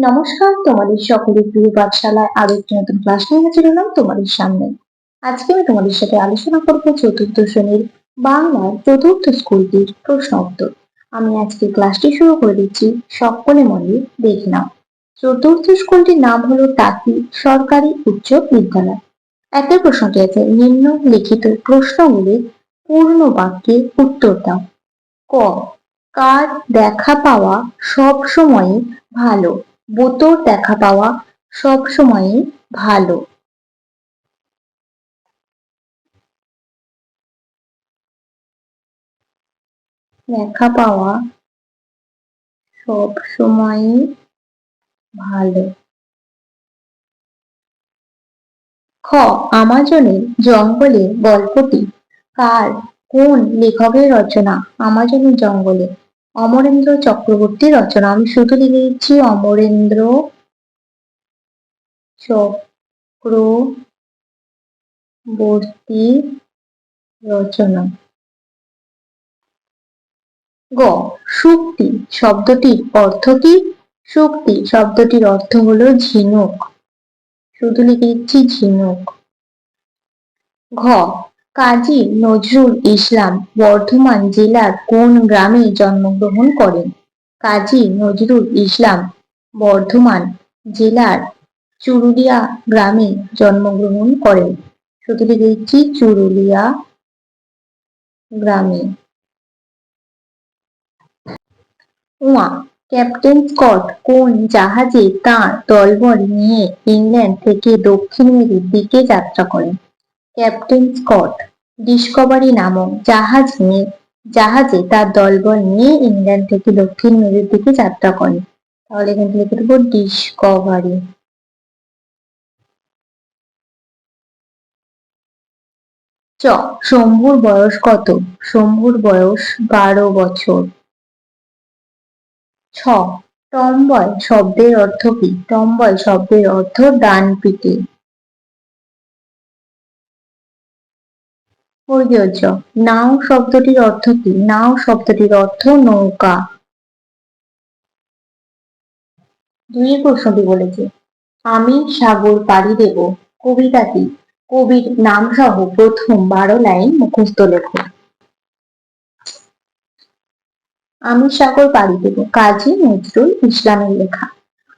নমস্কার, তোমাদের সকলের প্রিয় পাঠশালায় আরো একটি নতুন ক্লাস নিয়ে হাজির হলাম তোমাদের সামনে। আজকে আমি তোমাদের সাথে আলোচনা করব চতুর্থ শ্রেণীর বাংলার চতুর্থ স্কুলটির প্রশ্ন উত্তর। আমি আজকে ক্লাসটি শুরু করে দিচ্ছি, সকলে মন দিয়ে দেখে নাও। চতুর্থ স্কুলটির নাম হলো টাকি সরকারি উচ্চ বিদ্যালয়। একটা প্রশ্নটি আছে, নিম্নলিখিত প্রশ্নগুলির পূর্ণ বাক্যে উত্তর দাও। ক, কার দেখা পাওয়া সব সময়ই ভালো? বোতর দেখা পাওয়া সব সময়ই ভালো। দেখা পাওয়া সব সময়ই ভালো। খ, আমাজনের জঙ্গলের গল্পটি কার, কোন লেখকের রচনা? আমাজনের জঙ্গলে অমরেন্দ্র চক্রবর্তীর রচনা। আমি শুধু লিখে দিচ্ছি অমরেন্দ্র চক্রবর্তীর রচনা। গ, শুক্তি শব্দটির অর্থ কি? শুক্তি শব্দটির অর্থ হলো ঝিনুক। শুধু লিখে দিচ্ছি ঝিনুক। ঘ, কাজী নজরুল ইসলাম বর্ধমান জেলার কোন গ্রামে জন্মগ্রহণ করেন? কাজী নজরুল ইসলাম বর্ধমান জেলার চুরুলিয়া গ্রামে জন্মগ্রহণ করেন। শুধু লিখে দিচ্ছি চুরুলিয়া গ্রামে। উমা, ক্যাপ্টেন স্কট কোন জাহাজে তাঁর দলবল নিয়ে ইংল্যান্ড থেকে দক্ষিণ মেরুর দিকে যাত্রা করেন? ক্যাপ্টেন স্কট ডিসকভারি নামক জাহাজে তার দলবল নিয়ে ইংল্যান্ড থেকে দক্ষিণ মেরুর দিকে যাত্রা করেন। তাহলে এখানে লিখে দেবো ডিসকভারি। চ, শম্ভুর বয়স কত? শম্ভুর বয়স 12 বছর। ছ, টম্বল শব্দের অর্থ কি? টম্বল শব্দের অর্থ ডান পিঠে। জ, নাও শব্দটির অর্থ কি? নাও শব্দটির অর্থ নৌকা। দুই প্রশ্নটি বলেছে, আমি সাগর পাড়ি দেব কবিতাটি কবির নাম সহ প্রথম 12 লাইন মুখস্থ লেখো। আমি সাগর পাড়ি দেব কাজী নজরুল ইসলামের লেখা।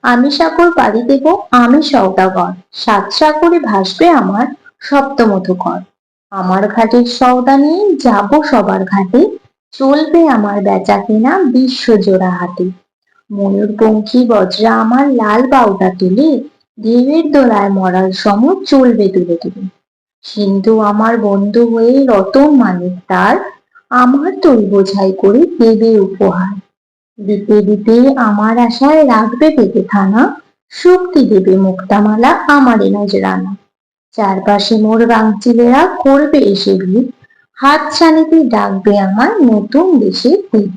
আমি সাগর পাড়ি দেব আমি সওদাগর, সাত সাগরে ভাসবে আমার সপ্তমধুকর। আমার ঘাটের সওদা নিয়ে যাব সবার ঘাটে, চলবে আমার বেচা কেনা বিশ্বজোড়া হাটে। ময়ূরপঙ্খী বজ্রা আমার লাল বাউটা তুলে, ঢেউয়ের দোলায় মরার সম চলবে তুলে তুলে। সিন্ধু আমার বন্ধু হয়ে রতন মানিক তার, আমার তৈল বোঝাই করে দেবে উপহার। দিতে দিতে আমার আশায় রাখবে পেতে থানা, শক্তি দেবে মুক্তামালা আমারে নজরানা। চারপাশে মোর গাংচিলেরা করবে এসে ভিড়, হাত ছানিতে ডাকবে আমার নতুন দেশে ফির।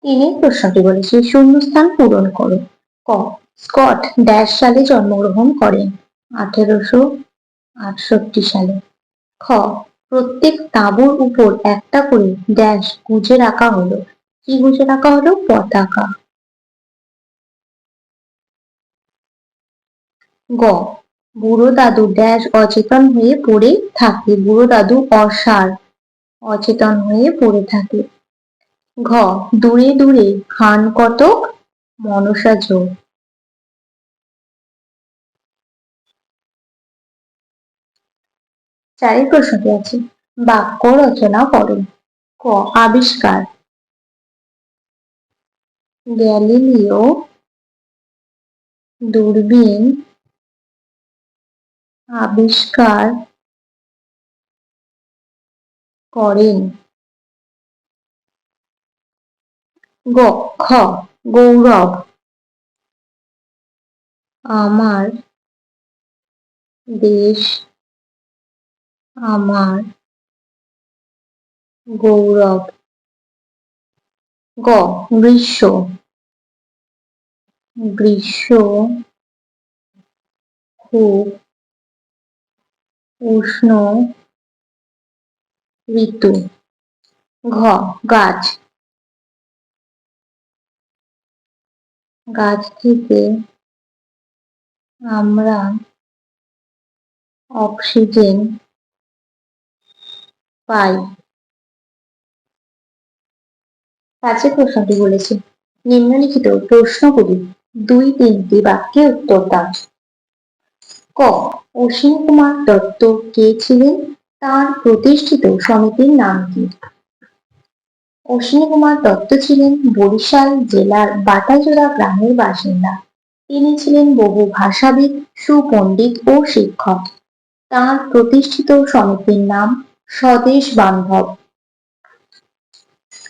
তিনি প্রশ্নটি বলেছে, শূন্যস্থান পূরণ করো। ক, স্কট ড্যাশ সালে জন্মগ্রহণ করেন? 1868 সালে। খ, প্রত্যেক তাঁবুর উপর একটা করে ড্যাশ গুজে রাখা হলো। কি গুজে রাখা হলো? পতাকা। গ, বুড়ো দাদু ড্যাশ অচেতন হয়ে পড়ে থাকে। বুড়ো দাদু অসাড়, অচেতন হয়ে পড়ে থাকে। ঘ, দূরে দূরে খান কতক মনসা যোগ। চারের প্রশ্নটি আছে, বাক্য রচনা করো। ক, আবিষ্কার গ্যালিলিও দূরবীন আবিষ্কার করেন। গ, খ, গৌরব আমার দেশ আমার গৌরব। গ, গ্রীষ্ম গ্রীষ্ম খুব উষ্ণ ঋতু। ঘ, গাছ গাছ থেকে আমরা অক্সিজেন পাই। পাঁচের প্রশ্নটি বলেছে, নিম্নলিখিত প্রশ্নগুলি 2-3টি বাক্যে উত্তর দাও। ক, অশ্বিনী কুমার দত্ত কে ছিলেন? তার প্রতিষ্ঠিত সমিতির নাম কি? অশ্বিনী কুমার দত্ত ছিলেন বরিশাল জেলার বাটাজোড়া গ্রামের বাসিন্দা। তিনি ছিলেন বহু ভাষাবিদ, সুপণ্ডিত ও শিক্ষক। তার প্রতিষ্ঠিত সমিতির নাম স্বদেশ বান্ধব।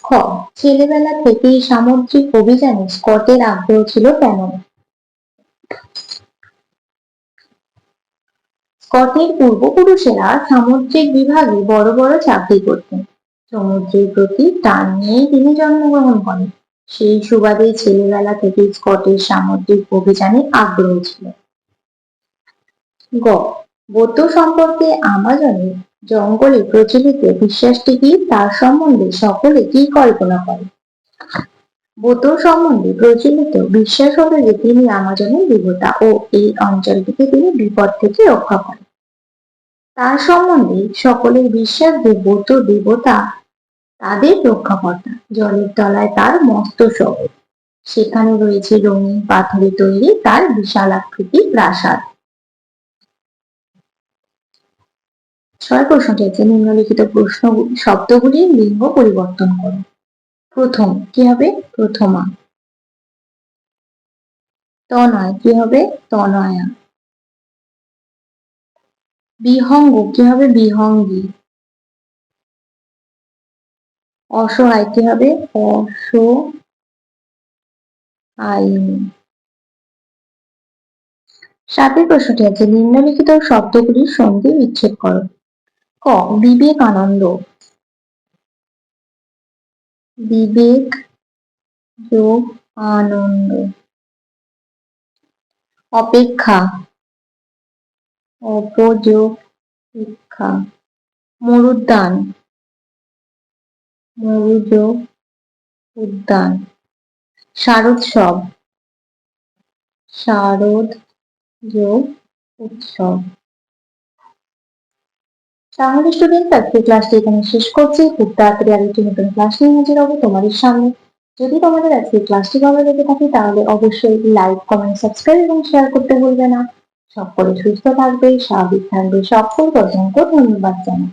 খ, ছেলেবেলা থেকেই সামুদ্রিক অভিযানে স্কটের আগ্রহ ছিল কেন? স্কটের পূর্বপুরুষেরা সামুদ্রিক বিভাগে বড় বড় চাকরি করতেন। সমুদ্রের প্রতি টান নিয়েই তিনি জন্মগ্রহণ করেন। সেই সুবাদে ছেলেবেলা থেকে স্কটের সামুদ্রিক অভিযানে আগ্রহ ছিল। গ, বৌদ্ধ সম্পর্কে আমাজনের জঙ্গলে প্রচলিত বিশ্বাসটি কি? তার সম্বন্ধে সকলে কি কল্পনা করে? বৌদ্ধ সম্বন্ধে প্রচলিত বিশ্বাস হল যে তিনি আমাজনের দেবতা ও এই অঞ্চলটিকে তিনি বিপদ থেকে রক্ষা করেন। তার সম্বন্ধে সকলের বিশ্বাস যে বৌদ্ধ দেবতা তাদের রক্ষাকর্তা। জলের তলায় তার মস্ত শহর, সেখানে রয়েছে রঙিন পাথরে তৈরি তার বিশাল আকৃতির প্রাসাদ। 6 প্রশ্নটি আছে, নিম্নলিখিত শব্দগুলির লিঙ্গ পরিবর্তন করো। প্রথম কি হবে? প্রথমা। তনয় কি হবে? তনয়া। বিহঙ্গ কি হবে? বিহঙ্গী। অসহায় কি হবে? অসহায়িনী। 7 প্রশ্নটি আছে, নিম্নলিখিত শব্দগুলির সন্ধি বিচ্ছেদ করো। ক, বিবেকানন্দ। বিবেক যোগ আনন্দ। অপেক্ষা, অপযোগ শিক্ষা। মরুদ্যান, মরুযোগ উদ্যান। শারোৎসব, শারদ যোগ উৎসব। তাহলে স্টুডেন্ট, আজকে ক্লাসটি এখানে শেষ করছি। খুব তাড়াতাড়ি আরেকটি নতুন ক্লাস নিয়ে হাজির হবো তোমাদের সামনে। যদি তোমাদের আজকে ক্লাসটি ভালো লেগে থাকে তাহলে অবশ্যই লাইক, কমেন্ট, সাবস্ক্রাইব এবং শেয়ার করতে ভুলবে না। সকলে সুস্থ থাকবে, স্বাভাবিক থাকবে। সকলকে অসংখ্য ধন্যবাদ জানাই।